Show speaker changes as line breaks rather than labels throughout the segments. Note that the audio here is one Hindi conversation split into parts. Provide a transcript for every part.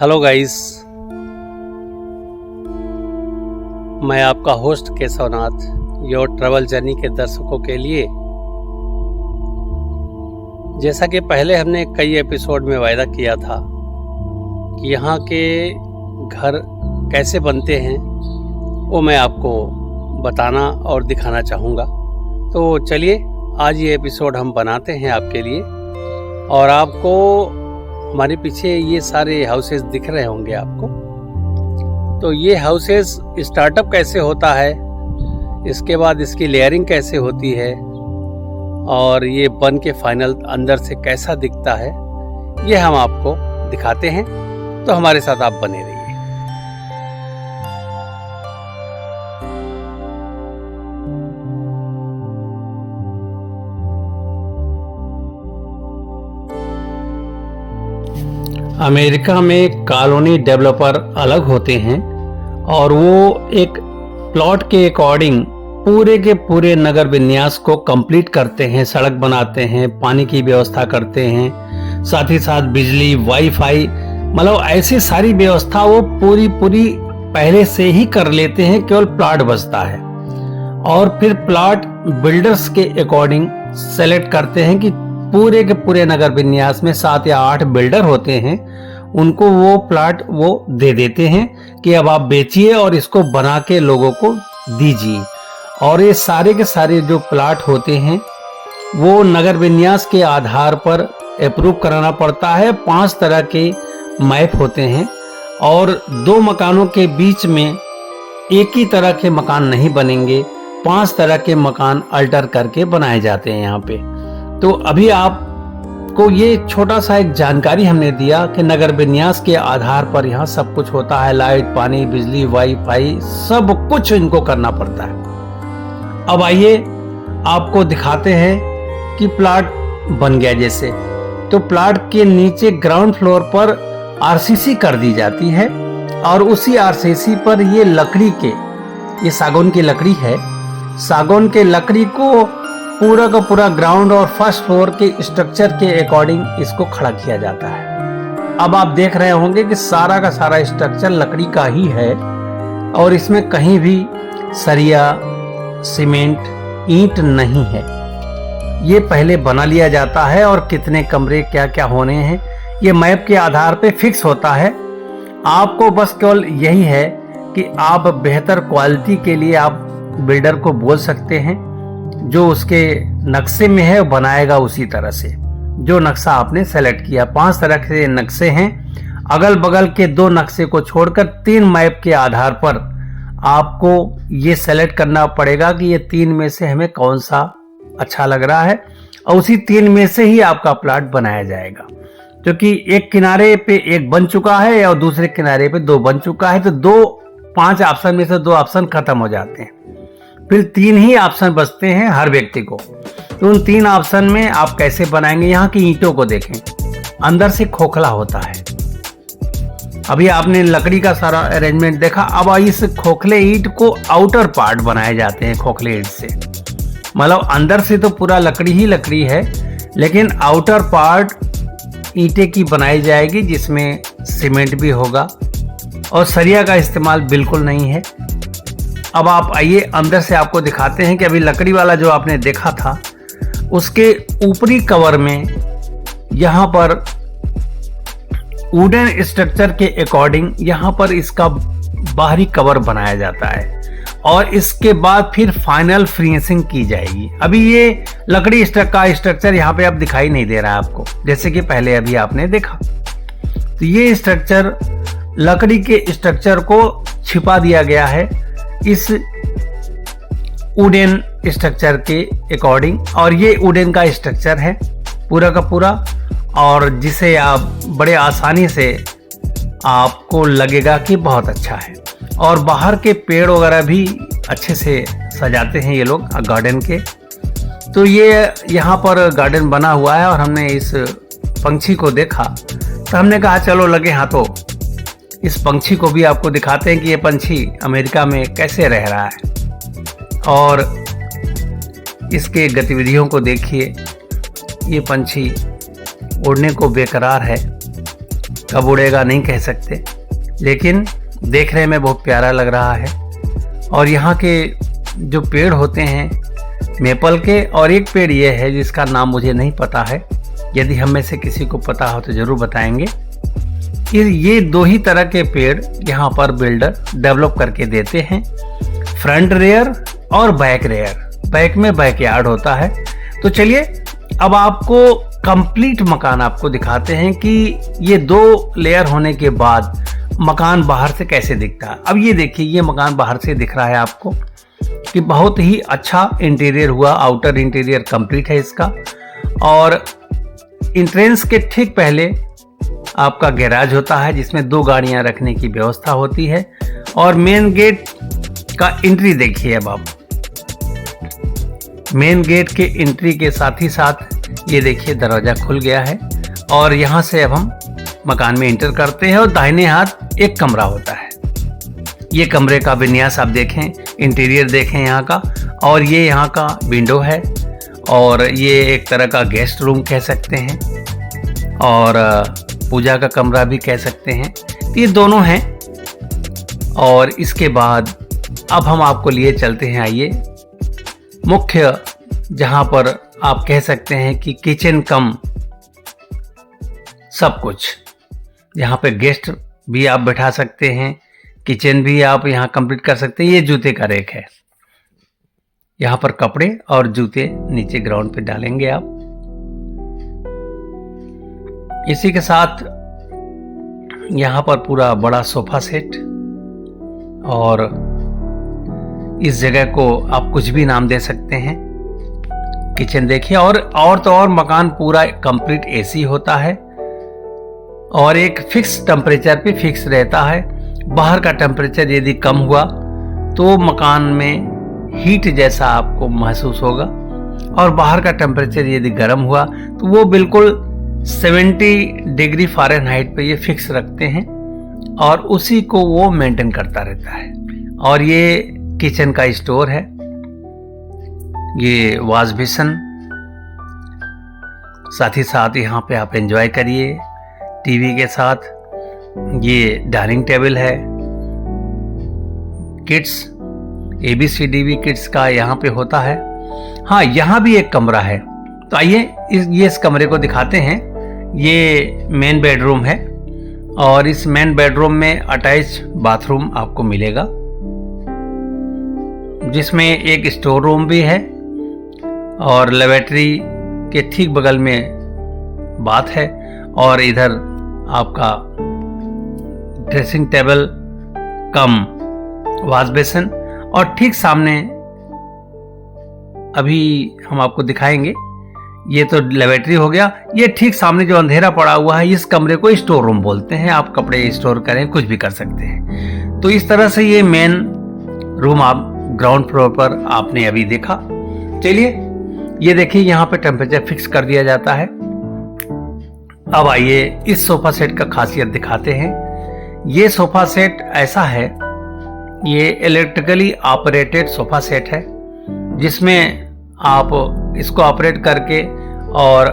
हेलो गाइस, मैं आपका host Keshavnath your travel journey के दर्शकों के लिए, जैसा कि पहले हमने कई एपिसोड में वायदा किया था कि यहाँ के घर कैसे बनते हैं वो मैं आपको बताना और दिखाना चाहूँगा। तो चलिए आज ये एपिसोड हम बनाते हैं आपके लिए। और आपको हमारे पीछे ये सारे हाउसेस दिख रहे होंगे आपको। तो ये हाउसेस स्टार्टअप कैसे होता है, इसके बाद इसकी लेयरिंग कैसे होती है और ये बन के फाइनल अंदर से कैसा दिखता है, ये हम आपको दिखाते हैं। तो हमारे साथ आप बने रहिए। अमेरिका में कॉलोनी डेवलपर अलग होते हैं और वो एक प्लॉट के अकॉर्डिंग पूरे के पूरे नगर विन्यास को कंप्लीट करते हैं। सड़क बनाते हैं, पानी की व्यवस्था करते हैं, साथ ही साथ बिजली, वाईफाई, मतलब ऐसी सारी व्यवस्था वो पूरी पहले से ही कर लेते हैं। केवल प्लॉट बचता है और फिर प्लॉट बिल्डर्स के अकॉर्डिंग सेलेक्ट करते हैं कि पूरे के पूरे नगर विन्यास में 7 या 8 बिल्डर होते हैं, उनको वो प्लॉट वो दे देते हैं कि अब आप बेचिए और इसको बना के लोगों को दीजिए। और ये सारे के सारे जो प्लॉट होते हैं वो नगर विन्यास के आधार पर अप्रूव कराना पड़ता है। 5 तरह के मैप होते हैं और 2 मकानों के बीच में एक ही तरह के मकान नहीं बनेंगे, 5 तरह के मकान अल्टर करके बनाए जाते हैं यहाँ पे। तो अभी आपको ये छोटा सा एक जानकारी हमने दिया कि नगर विन्यास के आधार पर यहाँ सब कुछ होता है। लाइट, पानी, बिजली, वाईफाई, सब कुछ इनको करना पड़ता है। अब आइए आपको दिखाते हैं कि प्लॉट बन गया। जैसे तो प्लॉट के नीचे ग्राउंड फ्लोर पर आरसीसी कर दी जाती है और उसी आरसीसी पर ये लकड़ी के, ये सागौन की लकड़ी है, सागौन के लकड़ी को पूरा का पूरा ग्राउंड और फर्स्ट फ्लोर के स्ट्रक्चर के अकॉर्डिंग इसको खड़ा किया जाता है। अब आप देख रहे होंगे कि सारा का सारा स्ट्रक्चर लकड़ी का ही है और इसमें कहीं भी सरिया, सीमेंट, ईंट नहीं है। ये पहले बना लिया जाता है और कितने कमरे क्या क्या होने हैं ये मैप के आधार पे फिक्स होता है। आपको बस केवल यही है कि आप बेहतर क्वालिटी के लिए आप बिल्डर को बोल सकते हैं, जो उसके नक्शे में है वो बनाएगा उसी तरह से जो नक्शा आपने सेलेक्ट किया। 5 तरह के नक्शे हैं, अगल बगल के 2 नक्शे को छोड़कर 3 मैप के आधार पर आपको ये सेलेक्ट करना पड़ेगा कि ये 3 में से हमें कौन सा अच्छा लग रहा है और उसी 3 में से ही आपका प्लॉट बनाया जाएगा। क्योंकि एक किनारे पे 1 बन चुका है और दूसरे किनारे पे 2 बन चुका है, तो 5 ऑप्शन में से 2 ऑप्शन खत्म हो जाते हैं, फिर 3 ही ऑप्शन बचते हैं हर व्यक्ति को। तो उन 3 ऑप्शन में आप कैसे बनाएंगे। यहाँ की ईंटों को देखें, अंदर से खोखला होता है। अभी आपने लकड़ी का सारा अरेंजमेंट देखा। अब इस खोखले ईंट को आउटर पार्ट बनाए जाते हैं खोखले ईंट से, मतलब अंदर से तो पूरा लकड़ी ही लकड़ी है, लेकिन आउटर पार्ट ईंटे की बनाई जाएगी जिसमें सीमेंट भी होगा और सरिया का इस्तेमाल बिल्कुल नहीं है। अब आप आइए अंदर से आपको दिखाते हैं कि अभी लकड़ी वाला जो आपने देखा था उसके ऊपरी कवर में यहाँ पर वुडन स्ट्रक्चर के अकॉर्डिंग यहाँ पर इसका बाहरी कवर बनाया जाता है और इसके बाद फिर फाइनल फिनिशिंग की जाएगी। अभी ये लकड़ी का स्ट्रक्चर यहाँ पे अब दिखाई नहीं दे रहा है आपको, जैसे कि पहले अभी आपने देखा। तो ये स्ट्रक्चर, लकड़ी के स्ट्रक्चर को छिपा दिया गया है इस वुडन स्ट्रक्चर के अकॉर्डिंग, और ये वुडन का स्ट्रक्चर है पूरा का पूरा, और जिसे आप बड़े आसानी से आपको लगेगा कि बहुत अच्छा है। और बाहर के पेड़ वगैरह भी अच्छे से सजाते हैं ये लोग गार्डन के। तो ये यहाँ पर गार्डन बना हुआ है और हमने इस पंछी को देखा तो हमने कहा चलो लगे हाथों इस पंछी को भी आपको दिखाते हैं कि ये पंछी अमेरिका में कैसे रह रहा है और इसके गतिविधियों को देखिए। ये पंछी उड़ने को बेकरार है कब उड़ेगा नहीं कह सकते, लेकिन देखने में बहुत प्यारा लग रहा है। और यहाँ के जो पेड़ होते हैं मेपल के, और एक पेड़ ये है जिसका नाम मुझे नहीं पता है, यदि हम में से किसी को पता हो तो ज़रूर बताएंगे। ये दो ही तरह के पेड़ यहाँ पर बिल्डर डेवलप करके देते हैं, फ्रंट रेयर और बैक रेयर। बैक में बैकयार्ड होता है। तो चलिए अब आपको कंप्लीट मकान आपको दिखाते हैं कि ये 2 लेयर होने के बाद मकान बाहर से कैसे दिखता है। अब ये देखिए, ये मकान बाहर से दिख रहा है आपको कि बहुत ही अच्छा इंटीरियर हुआ, आउटर इंटीरियर कंप्लीट है इसका। और एंट्रेंस के ठीक पहले आपका गैराज होता है जिसमें 2 गाड़ियां रखने की व्यवस्था होती है। और मेन गेट का एंट्री देखिए, अब आप मेन गेट के एंट्री के साथ ही साथ ये देखिए दरवाजा खुल गया है। और यहाँ से अब हम मकान में एंटर करते हैं और दाहिने हाथ एक कमरा होता है। ये कमरे का विन्यास आप देखें, इंटीरियर देखें यहाँ का। और ये यहाँ का विंडो है और ये एक तरह का गेस्ट रूम कह सकते हैं और पूजा का कमरा भी कह सकते हैं। ये दोनों हैं। और इसके बाद अब हम आपको लिए चलते हैं, आइए मुख्य, जहाँ पर आप कह सकते हैं कि किचन कम सब कुछ। यहाँ पे गेस्ट भी आप बैठा सकते हैं, किचन भी आप यहाँ कंप्लीट कर सकते हैं। ये जूते का रैक है, यहाँ पर कपड़े और जूते नीचे ग्राउंड पे डालेंगे आप। इसी के साथ यहाँ पर पूरा बड़ा सोफा सेट, और इस जगह को आप कुछ भी नाम दे सकते हैं। किचन देखिए, और तो और मकान पूरा कंप्लीट एसी होता है और एक फिक्स टेम्परेचर पे फिक्स रहता है। बाहर का टेम्परेचर यदि कम हुआ तो मकान में हीट जैसा आपको महसूस होगा, और बाहर का टेम्परेचर यदि गर्म हुआ तो वो बिल्कुल 70 डिग्री फ़ारेनहाइट पे ये फिक्स रखते हैं और उसी को वो मेंटेन करता रहता है। और ये किचन का स्टोर है, ये वॉश बेसिन, साथ ही साथ यहाँ पे आप एंजॉय करिए टीवी के साथ। ये डाइनिंग टेबल है, किड्स ABCDV किड्स का यहाँ पे होता है। हाँ, यहाँ भी एक कमरा है, तो आइए इस कमरे को दिखाते हैं। ये मेन बेडरूम है और इस मेन बेडरूम में अटैच बाथरूम आपको मिलेगा, जिसमें एक स्टोर रूम भी है और लेबोरेटरी के ठीक बगल में बाथ है। और इधर आपका ड्रेसिंग टेबल कम वॉश बेसिन, और ठीक सामने अभी हम आपको दिखाएंगे, ये तो लेबोरेटरी हो गया। ये ठीक सामने जो अंधेरा पड़ा हुआ है, इस कमरे को स्टोर रूम बोलते हैं। आप कपड़े स्टोर करें, कुछ भी कर सकते हैं। तो इस तरह से ये मेन रूम आप ग्राउंड फ्लोर पर आपने अभी देखा। चलिए ये देखिए, यहाँ पे टेम्परेचर फिक्स कर दिया जाता है। अब आइए इस सोफा सेट का खासियत दिखाते हैं। ये सोफा सेट ऐसा है, ये इलेक्ट्रिकली ऑपरेटेड सोफा सेट है, जिसमें आप इसको ऑपरेट करके और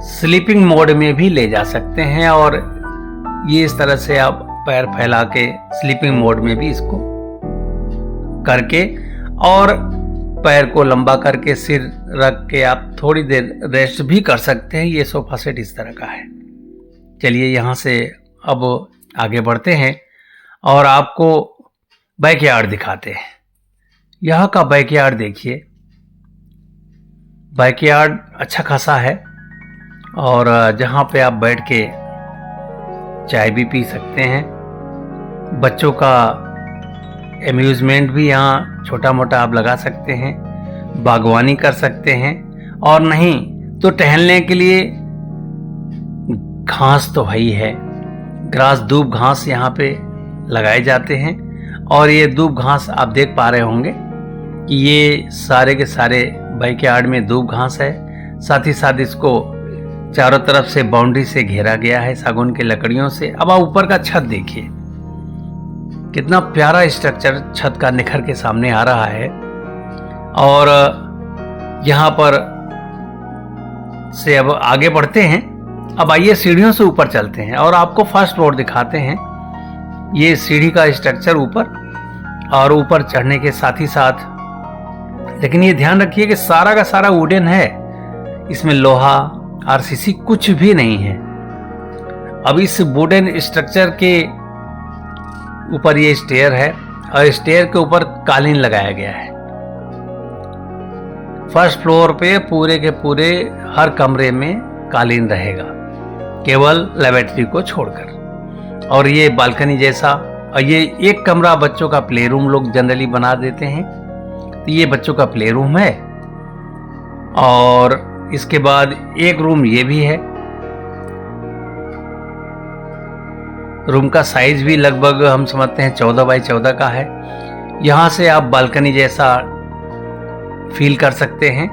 स्लीपिंग मोड में भी ले जा सकते हैं। और ये इस तरह से आप पैर फैला के स्लीपिंग मोड में भी इसको करके और पैर को लंबा करके सिर रख के आप थोड़ी देर रेस्ट भी कर सकते हैं। ये सोफा सेट इस तरह का है। चलिए यहाँ से अब आगे बढ़ते हैं और आपको बैकयार्ड दिखाते हैं। यहाँ का बैकयार्ड देखिए, बैकयार्ड अच्छा खासा है और जहाँ पे आप बैठ के चाय भी पी सकते हैं। बच्चों का एम्यूजमेंट भी यहाँ छोटा मोटा आप लगा सकते हैं, बागवानी कर सकते हैं, और नहीं तो टहलने के लिए घास तो है ही है, ग्रास दूब घास यहाँ पे लगाए जाते हैं। और ये दूब घास आप देख पा रहे होंगे कि ये सारे के सारे बैकयार्ड में दूब घास है। साथ ही साथ इसको चारों तरफ से बाउंड्री से घेरा गया है सागौन की लकड़ियों से। अब आप ऊपर का छत देखिए, कितना प्यारा स्ट्रक्चर छत का निखर के सामने आ रहा है। और यहाँ पर से अब आगे बढ़ते हैं अब आइए सीढ़ियों से ऊपर चलते हैं और आपको फर्स्ट फ्लोर दिखाते हैं। ये सीढ़ी का स्ट्रक्चर ऊपर, और ऊपर चढ़ने के साथ ही साथ, लेकिन ये ध्यान रखिए कि सारा का सारा वुडन है, इसमें लोहा आरसीसी कुछ भी नहीं है। अब इस वुडन स्ट्रक्चर के ऊपर ये स्टेयर है और स्टेयर के ऊपर कालीन लगाया गया है। फर्स्ट फ्लोर पे पूरे के पूरे हर कमरे में कालीन रहेगा, केवल लेबोरेटरी को छोड़कर। और ये बालकनी जैसा, और ये एक कमरा बच्चों का प्ले रूम लोग जनरली बना देते हैं, तो ये बच्चों का प्ले रूम है। और इसके बाद एक रूम ये भी है। रूम का साइज भी लगभग हम समझते हैं 14 बाई 14 का है। यहाँ से आप बालकनी जैसा फील कर सकते हैं,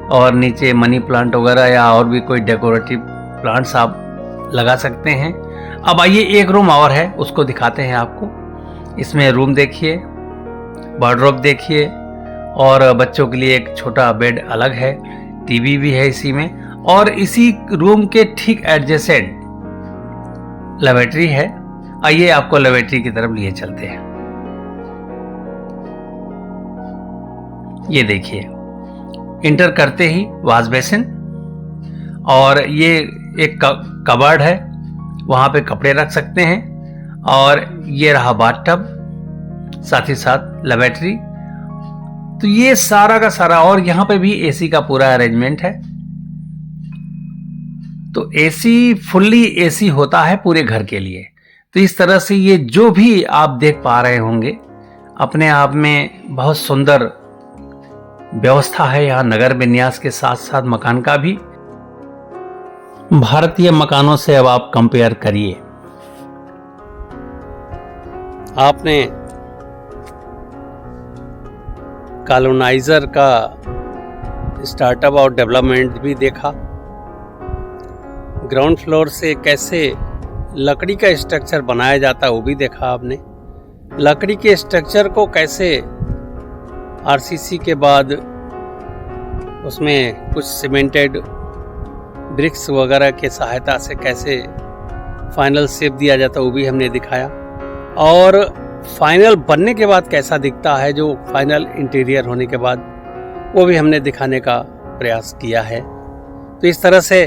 और नीचे मनी प्लांट वगैरह या और भी कोई डेकोरेटिव प्लांट्स आप लगा सकते हैं। अब आइए एक रूम और है, उसको दिखाते हैं आपको। इसमें रूम देखिए, वार्डरोब देखिए, और बच्चों के लिए एक छोटा बेड अलग है, टीवी भी है इसी में। और इसी रूम के ठीक एडजेसेंट लेबोरेटरी है। आइए आपको लेबोरेटरी की तरफ लिए चलते हैं। ये देखिए, इंटर करते ही वॉश बेसिन, और ये एक कबर्ड है, वहां पे कपड़े रख सकते हैं। और ये रहा बाथटब, साथ ही साथ लेबोरेटरी। तो ये सारा का सारा, और यहां पे भी एसी का पूरा अरेंजमेंट है। तो एसी, फुल्ली एसी होता है पूरे घर के लिए। तो इस तरह से ये जो भी आप देख पा रहे होंगे, अपने आप में बहुत सुंदर व्यवस्था है यहाँ नगर विन्यास के साथ साथ मकान का भी। भारतीय मकानों से अब आप कंपेयर करिए। आपने कॉलोनाइजर का स्टार्टअप और डेवलपमेंट भी देखा, ग्राउंड फ्लोर से कैसे लकड़ी का स्ट्रक्चर बनाया जाता है वो भी देखा आपने। लकड़ी के स्ट्रक्चर को कैसे आरसीसी के बाद उसमें कुछ सीमेंटेड ब्रिक्स वगैरह के सहायता से कैसे फाइनल शेप दिया जाता है वो भी हमने दिखाया। और फाइनल बनने के बाद कैसा दिखता है, जो फाइनल इंटीरियर होने के बाद, वो भी हमने दिखाने का प्रयास किया है। तो इस तरह से,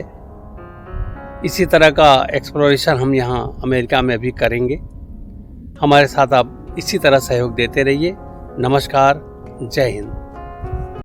इसी तरह का एक्सप्लोरेशन हम यहाँ अमेरिका में भी करेंगे। हमारे साथ आप इसी तरह सहयोग देते रहिए। नमस्कार, जय हिंद।